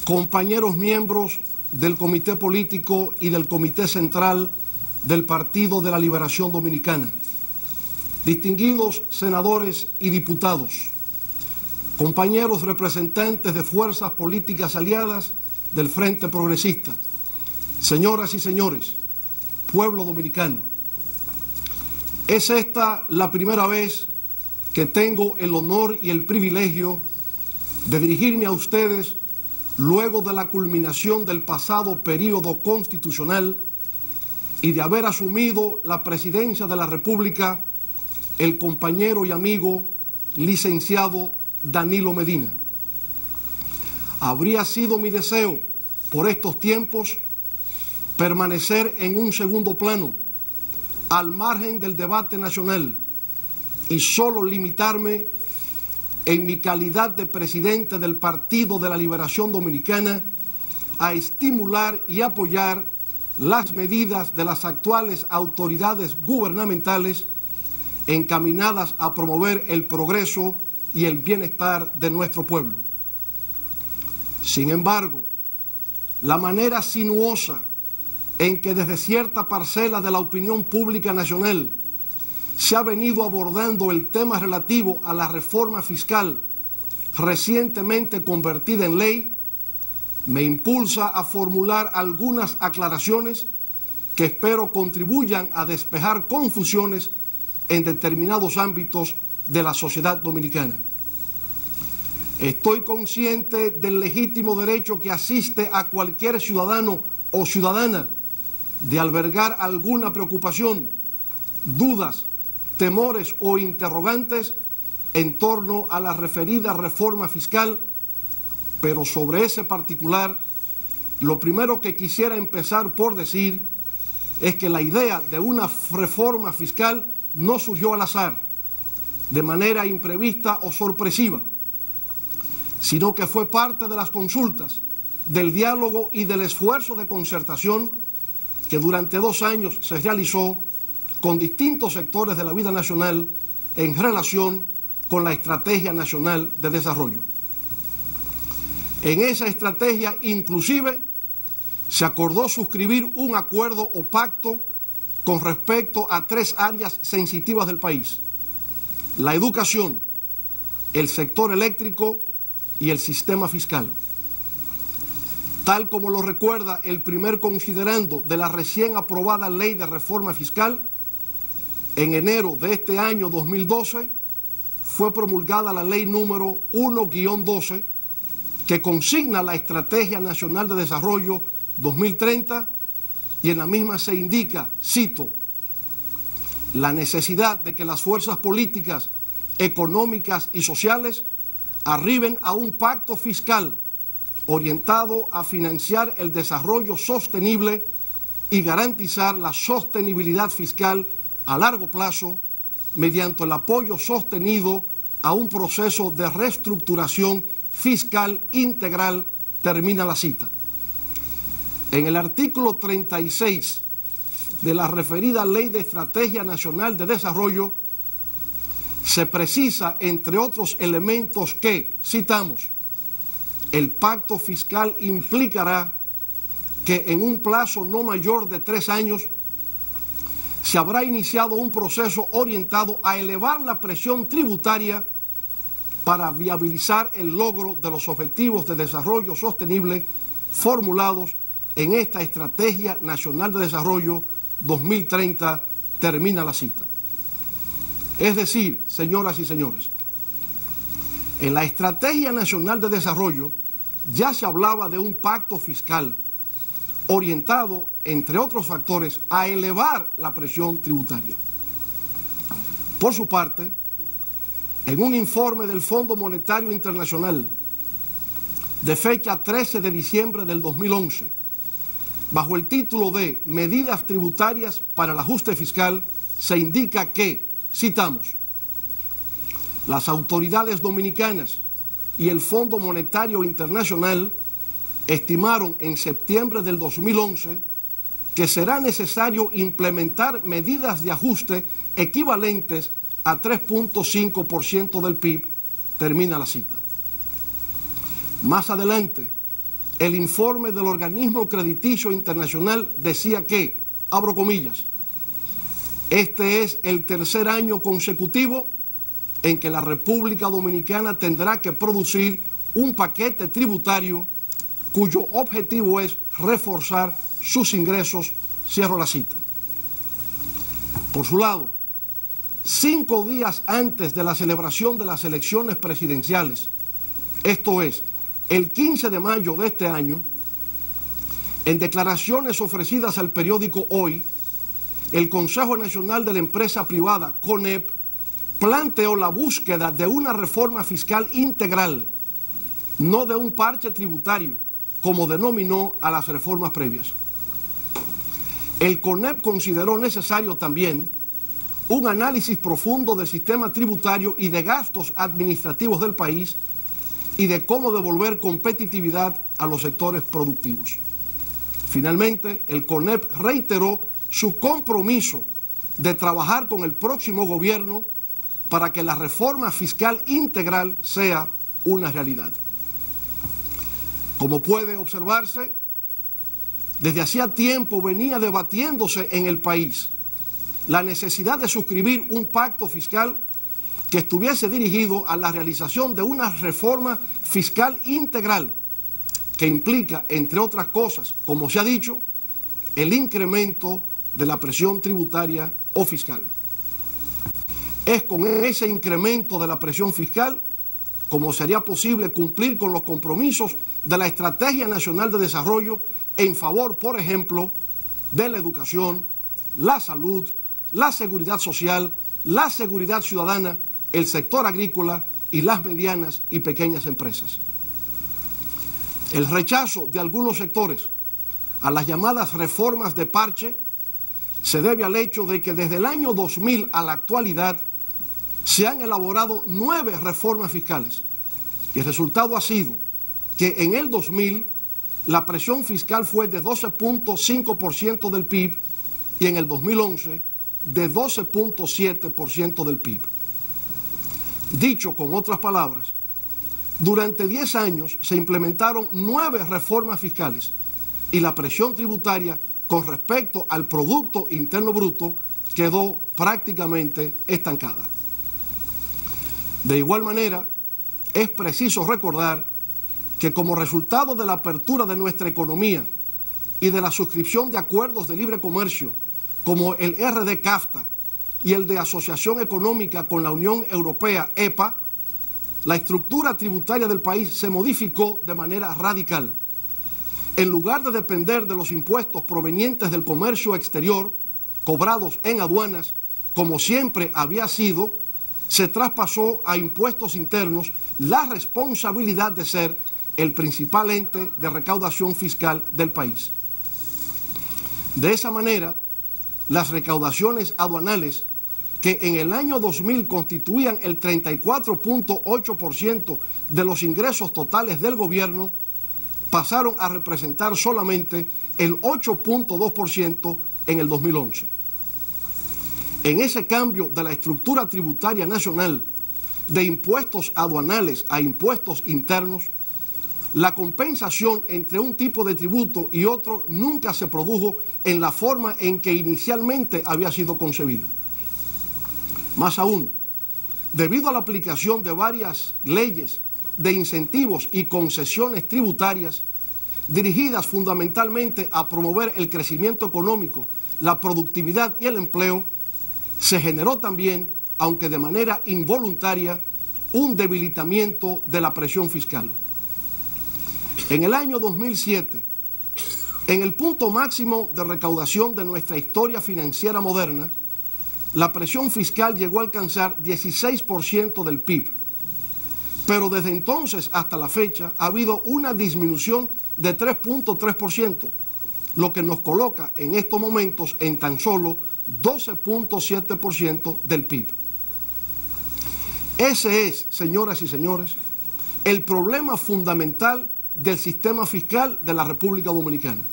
compañeros miembros del Comité Político y del Comité Central del Partido de la Liberación Dominicana, distinguidos senadores y diputados, compañeros representantes de fuerzas políticas aliadas del Frente Progresista, señoras y señores, pueblo dominicano. Es esta la primera vez que tengo el honor y el privilegio de dirigirme a ustedes luego de la culminación del pasado período constitucional y de haber asumido la presidencia de la República el compañero y amigo licenciado Danilo Medina. Habría sido mi deseo por estos tiempos permanecer en un segundo plano, al margen del debate nacional, y solo limitarme en mi calidad de presidente del Partido de la Liberación Dominicana a estimular y apoyar las medidas de las actuales autoridades gubernamentales encaminadas a promover el progreso y el bienestar de nuestro pueblo. Sin embargo, la manera sinuosa en que desde cierta parcela de la opinión pública nacional se ha venido abordando el tema relativo a la reforma fiscal recientemente convertida en ley, me impulsa a formular algunas aclaraciones que espero contribuyan a despejar confusiones en determinados ámbitos de la sociedad dominicana. Estoy consciente del legítimo derecho que asiste a cualquier ciudadano o ciudadana de albergar alguna preocupación, dudas, temores o interrogantes en torno a la referida reforma fiscal, pero sobre ese particular, lo primero que quisiera empezar por decir es que la idea de una reforma fiscal no surgió al azar, de manera imprevista o sorpresiva, sino que fue parte de las consultas, del diálogo y del esfuerzo de concertación que durante 2 años se realizó con distintos sectores de la vida nacional en relación con la Estrategia Nacional de Desarrollo. En esa estrategia, inclusive, se acordó suscribir un acuerdo o pacto con respecto a 3 áreas sensitivas del país: la educación, el sector eléctrico y el sistema fiscal. Tal como lo recuerda el primer considerando de la recién aprobada Ley de Reforma Fiscal, en enero de este año 2012 fue promulgada la Ley número 1-12 que consigna la Estrategia Nacional de Desarrollo 2030 y en la misma se indica, cito, la necesidad de que las fuerzas políticas, económicas y sociales arriben a un pacto fiscal orientado a financiar el desarrollo sostenible y garantizar la sostenibilidad fiscal a largo plazo mediante el apoyo sostenido a un proceso de reestructuración fiscal integral, termina la cita. En el artículo 36 de la referida Ley de Estrategia Nacional de Desarrollo se precisa, entre otros elementos, que, citamos, el pacto fiscal implicará que en un plazo no mayor de 3 años se habrá iniciado un proceso orientado a elevar la presión tributaria para viabilizar el logro de los objetivos de desarrollo sostenible formulados en esta Estrategia Nacional de Desarrollo 2030, termina la cita. Es decir, señoras y señores, en la Estrategia Nacional de Desarrollo ya se hablaba de un pacto fiscal orientado, entre otros factores, a elevar la presión tributaria. Por su parte, en un informe del Fondo Monetario Internacional de fecha 13 de diciembre del 2011, bajo el título de Medidas tributarias para el ajuste fiscal, se indica que, citamos, las autoridades dominicanas y el Fondo Monetario Internacional estimaron en septiembre del 2011 que será necesario implementar medidas de ajuste equivalentes a 3.5% del PIB Termina la cita. Más adelante, el informe del organismo crediticio internacional decía que, abro comillas, este es el tercer año consecutivo en que la República Dominicana tendrá que producir un paquete tributario cuyo objetivo es reforzar sus ingresos, cierro la cita. Por su lado, 5 días antes de la celebración de las elecciones presidenciales, esto es, el 15 de mayo de este año, en declaraciones ofrecidas al periódico Hoy, el Consejo Nacional de la Empresa Privada, CONEP, planteó la búsqueda de una reforma fiscal integral, no de un parche tributario, como denominó a las reformas previas. El CONEP consideró necesario también un análisis profundo del sistema tributario y de gastos administrativos del país y de cómo devolver competitividad a los sectores productivos. Finalmente, el CONEP reiteró su compromiso de trabajar con el próximo gobierno para que la reforma fiscal integral sea una realidad. Como puede observarse, desde hacía tiempo venía debatiéndose en el país la necesidad de suscribir un pacto fiscal que estuviese dirigido a la realización de una reforma fiscal integral que implica, entre otras cosas, como se ha dicho, el incremento de la presión tributaria o fiscal. Es con ese incremento de la presión fiscal como sería posible cumplir con los compromisos de la Estrategia Nacional de Desarrollo en favor, por ejemplo, de la educación, la salud, la seguridad social, la seguridad ciudadana, el sector agrícola y las medianas y pequeñas empresas. El rechazo de algunos sectores a las llamadas reformas de parche se debe al hecho de que desde el año 2000 a la actualidad se han elaborado 9 reformas fiscales y el resultado ha sido que en el 2000 la presión fiscal fue de 12.5% del PIB y en el 2011 de 12.7% del PIB. Dicho con otras palabras, durante 10 años se implementaron 9 reformas fiscales y la presión tributaria con respecto al Producto Interno Bruto quedó prácticamente estancada. De igual manera, es preciso recordar que como resultado de la apertura de nuestra economía y de la suscripción de acuerdos de libre comercio como el RD-CAFTA y el de Asociación Económica con la Unión Europea, EPA, la estructura tributaria del país se modificó de manera radical. En lugar de depender de los impuestos provenientes del comercio exterior, cobrados en aduanas, como siempre había sido, se traspasó a impuestos internos la responsabilidad de ser el principal ente de recaudación fiscal del país. De esa manera, las recaudaciones aduanales, que en el año 2000 constituían el 34.8% de los ingresos totales del gobierno, pasaron a representar solamente el 8.2% en el 2011. En ese cambio de la estructura tributaria nacional de impuestos aduanales a impuestos internos, la compensación entre un tipo de tributo y otro nunca se produjo en la forma en que inicialmente había sido concebida. Más aún, debido a la aplicación de varias leyes de incentivos y concesiones tributarias dirigidas fundamentalmente a promover el crecimiento económico, la productividad y el empleo, se generó también, aunque de manera involuntaria, un debilitamiento de la presión fiscal. En el año 2007, en el punto máximo de recaudación de nuestra historia financiera moderna, la presión fiscal llegó a alcanzar 16% del PIB. Pero desde entonces hasta la fecha ha habido una disminución de 3.3%, lo que nos coloca en estos momentos en tan solo 12.7% del PIB. Ese es, señoras y señores, el problema fundamental del sistema fiscal de la República Dominicana.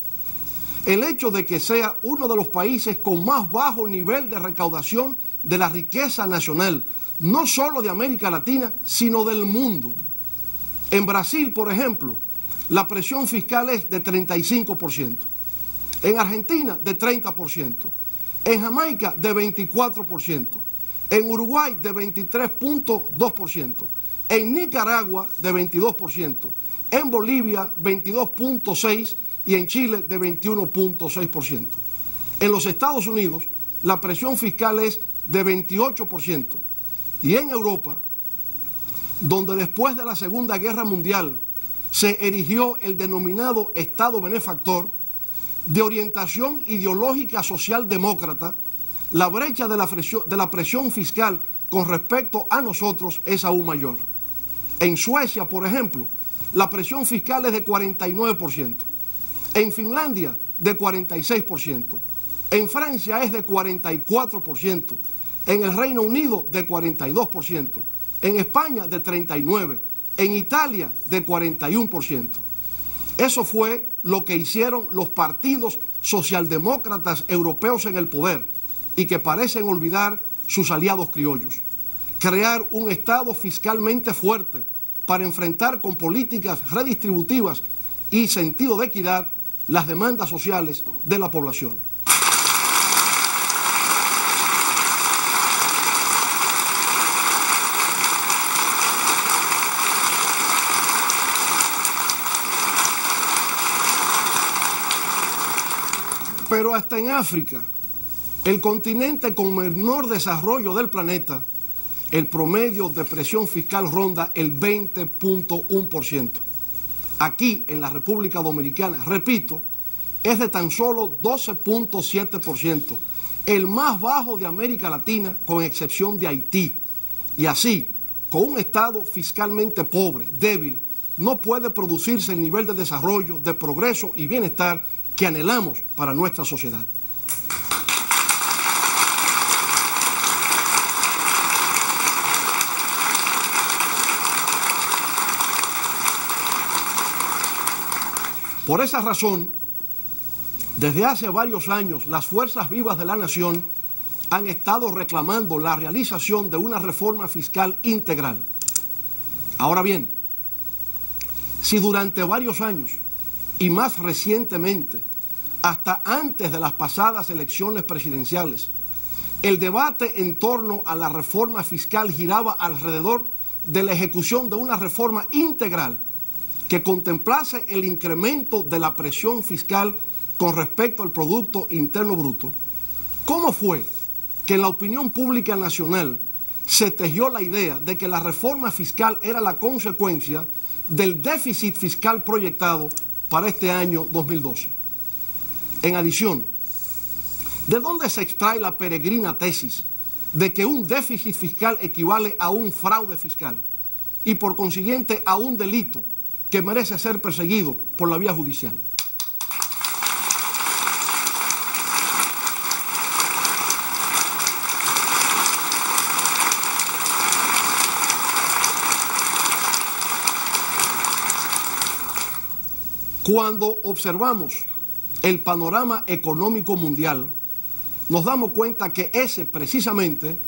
El hecho de que sea uno de los países con más bajo nivel de recaudación de la riqueza nacional, no solo de América Latina, sino del mundo. En Brasil, por ejemplo, la presión fiscal es de 35%. En Argentina, de 30%. En Jamaica, de 24%. En Uruguay, de 23.2%. En Nicaragua, de 22%. En Bolivia, 22.6%. Y en Chile, de 21.6%. En los Estados Unidos, la presión fiscal es de 28%. Y en Europa, donde después de la Segunda Guerra Mundial se erigió el denominado Estado benefactor, de orientación ideológica socialdemócrata, la brecha de la presión fiscal con respecto a nosotros es aún mayor. En Suecia, por ejemplo, la presión fiscal es de 49%. En Finlandia, de 46%. En Francia es de 44%. En el Reino Unido, de 42%. En España, de 39%. En Italia, de 41%. Eso fue lo que hicieron los partidos socialdemócratas europeos en el poder y que parecen olvidar sus aliados criollos. Crear un Estado fiscalmente fuerte para enfrentar con políticas redistributivas y sentido de equidad las demandas sociales de la población. Pero hasta en África, el continente con menor desarrollo del planeta, el promedio de presión fiscal ronda el 20.1%. Aquí, en la República Dominicana, repito, es de tan solo 12.7%, el más bajo de América Latina, con excepción de Haití. Y así, con un Estado fiscalmente pobre, débil, no puede producirse el nivel de desarrollo, de progreso y bienestar que anhelamos para nuestra sociedad. Por esa razón, desde hace varios años, las fuerzas vivas de la nación han estado reclamando la realización de una reforma fiscal integral. Ahora bien, si durante varios años, y más recientemente, hasta antes de las pasadas elecciones presidenciales, el debate en torno a la reforma fiscal giraba alrededor de la ejecución de una reforma integral que contemplase el incremento de la presión fiscal con respecto al Producto Interno Bruto, ¿cómo fue que en la opinión pública nacional se tejió la idea de que la reforma fiscal era la consecuencia del déficit fiscal proyectado para este año 2012? En adición, ¿de dónde se extrae la peregrina tesis de que un déficit fiscal equivale a un fraude fiscal y por consiguiente a un delito que merece ser perseguido por la vía judicial? Cuando observamos el panorama económico mundial, nos damos cuenta que ese precisamente